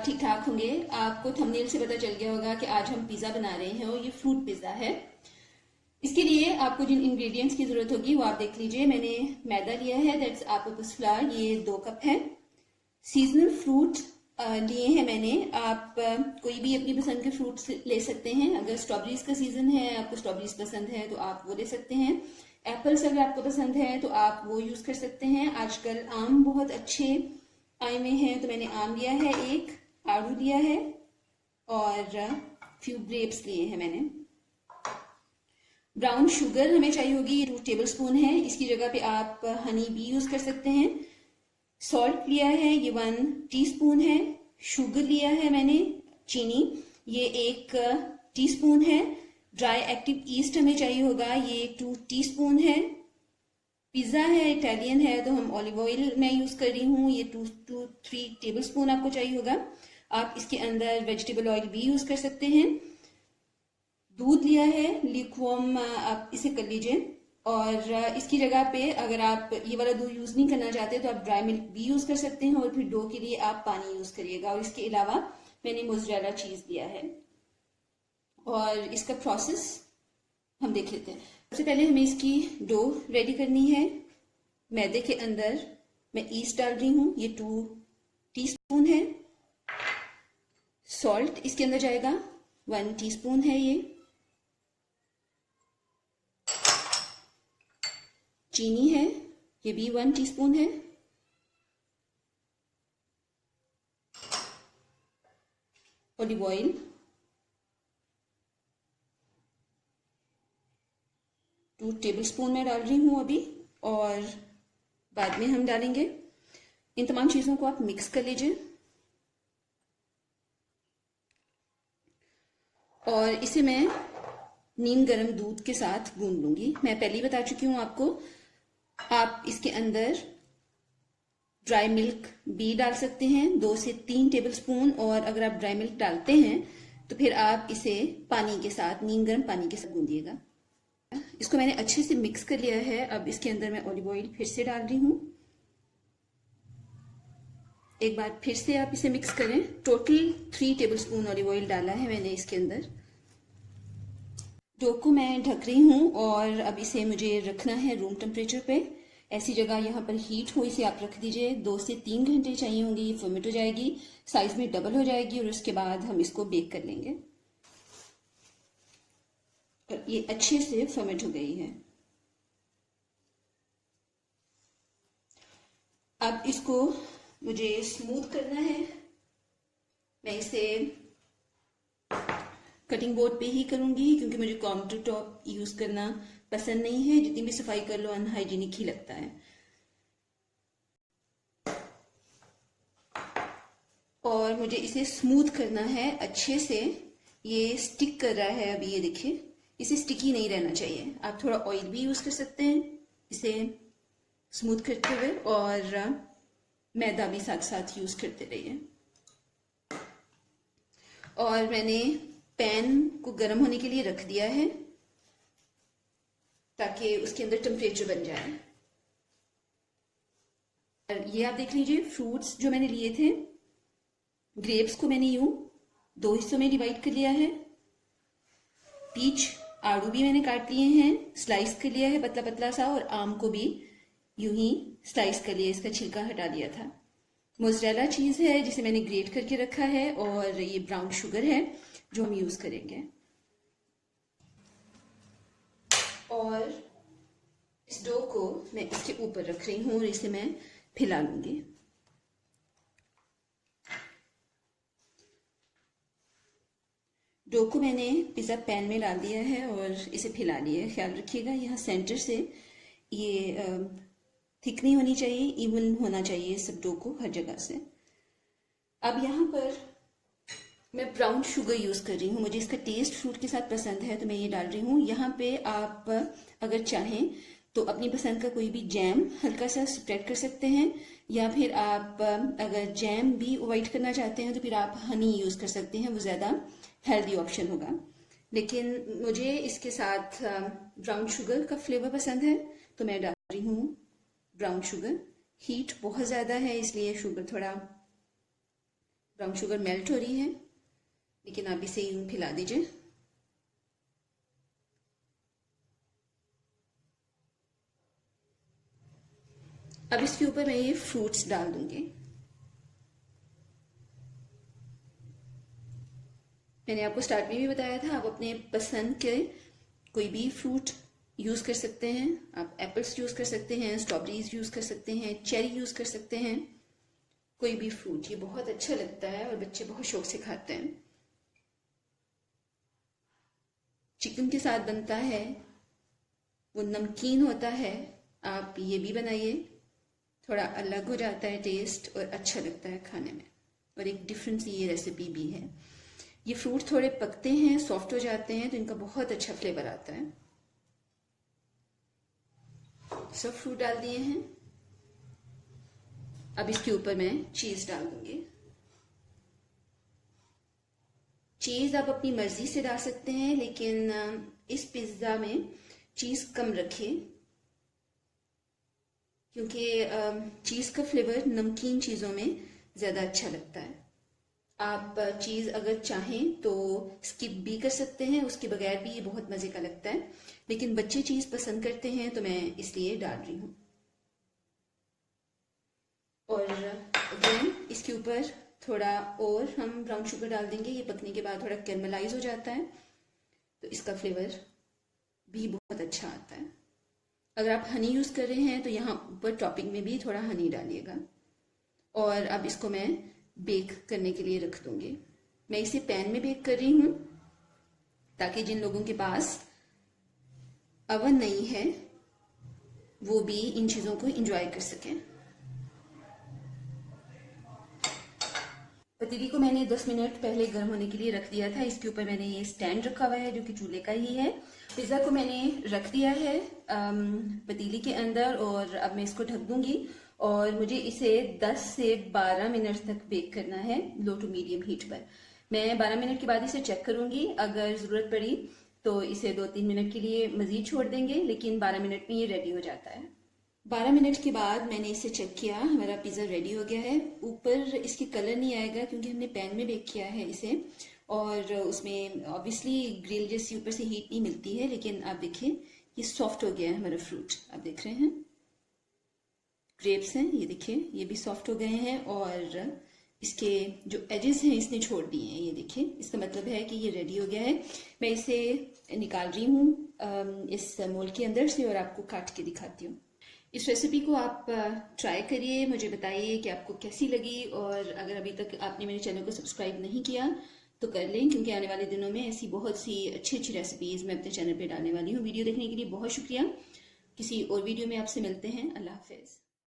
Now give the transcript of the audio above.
आप ठीक ठाक होंगे। आपको थंबनेल से पता चल गया होगा कि आज हम पिज़्ज़ा बना रहे हैं और ये फ्रूट पिज़्ज़ा है। इसके लिए आपको जिन इंग्रेडिएंट्स की ज़रूरत होगी वो आप देख लीजिए। मैंने मैदा लिया है, दैट्स ऑल-पर्पस फ्लावर, ये 2 कप है। सीजनल फ्रूट लिए हैं मैंने। आप कोई भी अपनी पसंद के फ्रूट्स ले सकते हैं। अगर स्ट्रॉबेरीज का सीजन है, आपको स्ट्रॉबेरीज पसंद है तो आप वो ले सकते हैं। एप्पल्स अगर आपको पसंद है तो आप वो यूज़ कर सकते हैं। आजकल आम बहुत अच्छे आए हुए हैं तो मैंने आम लिया है, एक आड़ू लिया है और फ्यू ग्रेप्स लिए हैं मैंने। ब्राउन शुगर हमें चाहिए होगी, 2 टेबलस्पून है। इसकी जगह पे आप हनी भी यूज़ कर सकते हैं। सॉल्ट लिया है, ये 1 टीस्पून है। शुगर लिया है मैंने, चीनी, ये 1 टीस्पून है। ड्राई एक्टिव ईस्ट हमें चाहिए होगा, ये 2 टीस्पून है। पिज़्ज़ा है, इटालियन है तो हम ऑलिव ऑयल मैं यूज़ कर रही हूँ, ये 2 to 3 टेबलस्पून आपको चाहिए होगा। आप इसके अंदर वेजिटेबल ऑयल भी यूज़ कर सकते हैं। दूध लिया है, लिक्वॉर्म आप इसे कर लीजिए। और इसकी जगह पे अगर आप ये वाला दूध यूज़ नहीं करना चाहते तो आप ड्राई मिल्क भी यूज़ कर सकते हैं। और फिर डो के लिए आप पानी यूज़ करिएगा। और इसके अलावा मैंने मोज़रेला चीज़ लिया है। और इसका प्रोसेस हम देख लेते हैं। सबसे पहले हमें इसकी डो रेडी करनी है। मैदे के अंदर मैं ईस्ट डाल रही हूँ, ये 2 टीस्पून है। सॉल्ट इसके अंदर जाएगा, 1 टीस्पून है ये। चीनी है, ये भी 1 टीस्पून है। ऑलिव ऑयल 2 टेबलस्पून मैं डाल रही हूँ अभी, और बाद में हम डालेंगे। इन तमाम चीज़ों को आप मिक्स कर लीजिए और इसे मैं नीम गर्म दूध के साथ गूंद लूंगी। मैं पहले ही बता चुकी हूँ आपको, आप इसके अंदर ड्राई मिल्क भी डाल सकते हैं, 2 से 3 टेबलस्पून। और अगर आप ड्राई मिल्क डालते हैं तो फिर आप इसे पानी के साथ, नीम गर्म पानी के साथ गूंदिएगा। इसको मैंने अच्छे से मिक्स कर लिया है। अब इसके अंदर मैं ऑलिव ऑयल फिर से डाल रही हूँ। एक बार फिर से आप इसे मिक्स करें। टोटल 3 टेबलस्पून ऑलिव ऑयल डाला है मैंने इसके अंदर। डो को मैं ढक रही हूँ और अब इसे मुझे रखना है रूम टेम्परेचर पे। ऐसी जगह यहाँ पर हीट हो, इसे आप रख दीजिए। 2 से 3 घंटे चाहिए होंगे, ये फर्मेंट हो जाएगी, साइज में डबल हो जाएगी और उसके बाद हम इसको बेक कर लेंगे। और ये अच्छे से फर्मेंट हो गई है। अब इसको मुझे स्मूथ करना है। मैं इसे कटिंग बोर्ड पे ही करूंगी क्योंकि मुझे काउंटर टॉप यूज करना पसंद नहीं है। जितनी भी सफाई कर लो अनहाइजीनिक ही लगता है। और मुझे इसे स्मूथ करना है अच्छे से। ये स्टिक कर रहा है अभी, ये देखिए, इसे स्टिकी नहीं रहना चाहिए। आप थोड़ा ऑयल भी यूज कर सकते हैं इसे स्मूथ करते हुए, और मैदा भी साथ साथ यूज करते रहिए। और मैंने पैन को गर्म होने के लिए रख दिया है ताकि उसके अंदर टेम्परेचर बन जाए। और ये आप देख लीजिए, फ्रूट्स जो मैंने लिए थे, ग्रेप्स को मैंने यूं 2 हिस्सों में डिवाइड कर लिया है। पीच, आड़ू भी मैंने काट लिए हैं, स्लाइस कर लिया है पतला पतला सा। और आम को भी यूं ही स्लाइस कर लिया, इसका छिलका हटा दिया था। मोज़रेला चीज़ है जिसे मैंने ग्रेट करके रखा है। और ये ब्राउन शुगर है जो हम यूज़ करेंगे। और इस डो को मैं इसके ऊपर रख रही हूँ और इसे मैं फैला लूंगी। डो को मैंने पिज़्ज़ा पैन में डाल दिया है और इसे फैला लिया है। ख्याल रखिएगा यहाँ सेंटर से ये थिक नहीं होनी चाहिए, इवन होना चाहिए सब डो को हर जगह से। अब यहाँ पर मैं ब्राउन शुगर यूज़ कर रही हूँ। मुझे इसका टेस्ट फ्रूट के साथ पसंद है तो मैं ये डाल रही हूँ। यहाँ पे आप अगर चाहें तो अपनी पसंद का कोई भी जैम हल्का सा स्प्रेड कर सकते हैं, या फिर आप अगर जैम भी अवॉइड करना चाहते हैं तो फिर आप हनी यूज़ कर सकते हैं, वो ज़्यादा हेल्दी ऑप्शन होगा। लेकिन मुझे इसके साथ ब्राउन शुगर का फ्लेवर पसंद है तो मैं डाल रही हूँ ब्राउन शुगर। हीट बहुत ज़्यादा है इसलिए शुगर थोड़ा ब्राउन शुगर मेल्ट हो रही है, लेकिन आप इसे यूं फैला दीजिए। अब इसके ऊपर मैं ये फ्रूट्स डाल दूंगी। मैंने आपको स्टार्ट में भी बताया था, आप अपने पसंद के कोई भी फ्रूट यूज़ कर सकते हैं। आप एप्पल्स यूज़ कर सकते हैं, स्ट्रॉबेरीज यूज़ कर सकते हैं, चेरी यूज़ कर सकते हैं, कोई भी फ्रूट। ये बहुत अच्छा लगता है और बच्चे बहुत शौक से खाते हैं। चिकन के साथ बनता है, वो नमकीन होता है। आप ये भी बनाइए, थोड़ा अलग हो जाता है टेस्ट और अच्छा लगता है खाने में, और एक डिफरेंट सी ये रेसिपी भी है। ये फ्रूट थोड़े पकते हैं, सॉफ्ट हो जाते हैं, तो इनका बहुत अच्छा फ्लेवर आता है। सब फ्रूट डाल दिए हैं। अब इसके ऊपर मैं चीज़ डाल दूंगी। चीज़ आप अपनी मर्जी से डाल सकते हैं, लेकिन इस पिज़्ज़ा में चीज़ कम रखिए, क्योंकि चीज़ का फ्लेवर नमकीन चीज़ों में ज़्यादा अच्छा लगता है। आप चीज़ अगर चाहें तो स्किप भी कर सकते हैं, उसके बगैर भी ये बहुत मज़े का लगता है, लेकिन बच्चे चीज़ पसंद करते हैं तो मैं इसलिए डाल रही हूँ। और अगेन इसके ऊपर थोड़ा और हम ब्राउन शुगर डाल देंगे। ये पकने के बाद थोड़ा कैरमलाइज हो जाता है, तो इसका फ्लेवर भी बहुत अच्छा आता है। अगर आप हनी यूज़ कर रहे हैं तो यहाँ ऊपर टॉपिंग में भी थोड़ा हनी डालिएगा। और अब इसको मैं बेक करने के लिए रख दूंगी। मैं इसे पैन में बेक कर रही हूँ, ताकि जिन लोगों के पास अवन नहीं है वो भी इन चीज़ों को एंजॉय कर सकें। पतीली को मैंने 10 मिनट पहले गर्म होने के लिए रख दिया था। इसके ऊपर मैंने ये स्टैंड रखा हुआ है जो कि चूल्हे का ही है। पिज़्ज़ा को मैंने रख दिया है पतीली के अंदर, और अब मैं इसको ढक दूंगी और मुझे इसे 10 से 12 मिनट तक बेक करना है, लो टू मीडियम हीट पर। मैं 12 मिनट के बाद इसे चेक करूंगी, अगर ज़रूरत पड़ी तो इसे 2-3 मिनट के लिए मज़ीद छोड़ देंगे, लेकिन 12 मिनट में ये रेडी हो जाता है। 12 मिनट के बाद मैंने इसे चेक किया, हमारा पिज़्ज़ा रेडी हो गया है। ऊपर इसके कलर नहीं आएगा क्योंकि हमने पैन में बेक किया है इसे, और उसमें ऑब्वियसली ग्रिल जैसी ऊपर से हीट नहीं मिलती है। लेकिन आप देखिए ये सॉफ्ट हो गया है हमारा फ्रूट। आप देख रहे हैं ग्रेप्स हैं, ये देखिए ये भी सॉफ्ट हो गए हैं, और इसके जो एजेस हैं इसने छोड़ दिए हैं। ये देखिए, इसका मतलब है कि ये रेडी हो गया है। मैं इसे निकाल रही हूँ इस मोल्ड के अंदर से और आपको काट के दिखाती हूँ। इस रेसिपी को आप ट्राई करिए, मुझे बताइए कि आपको कैसी लगी। और अगर अभी तक आपने मेरे चैनल को सब्सक्राइब नहीं किया तो कर लें, क्योंकि आने वाले दिनों में ऐसी बहुत सी अच्छी अच्छी रेसिपीज़ मैं अपने चैनल पे डालने वाली हूँ। वीडियो देखने के लिए बहुत शुक्रिया। किसी और वीडियो में आपसे मिलते हैं। अल्लाह हाफिज़।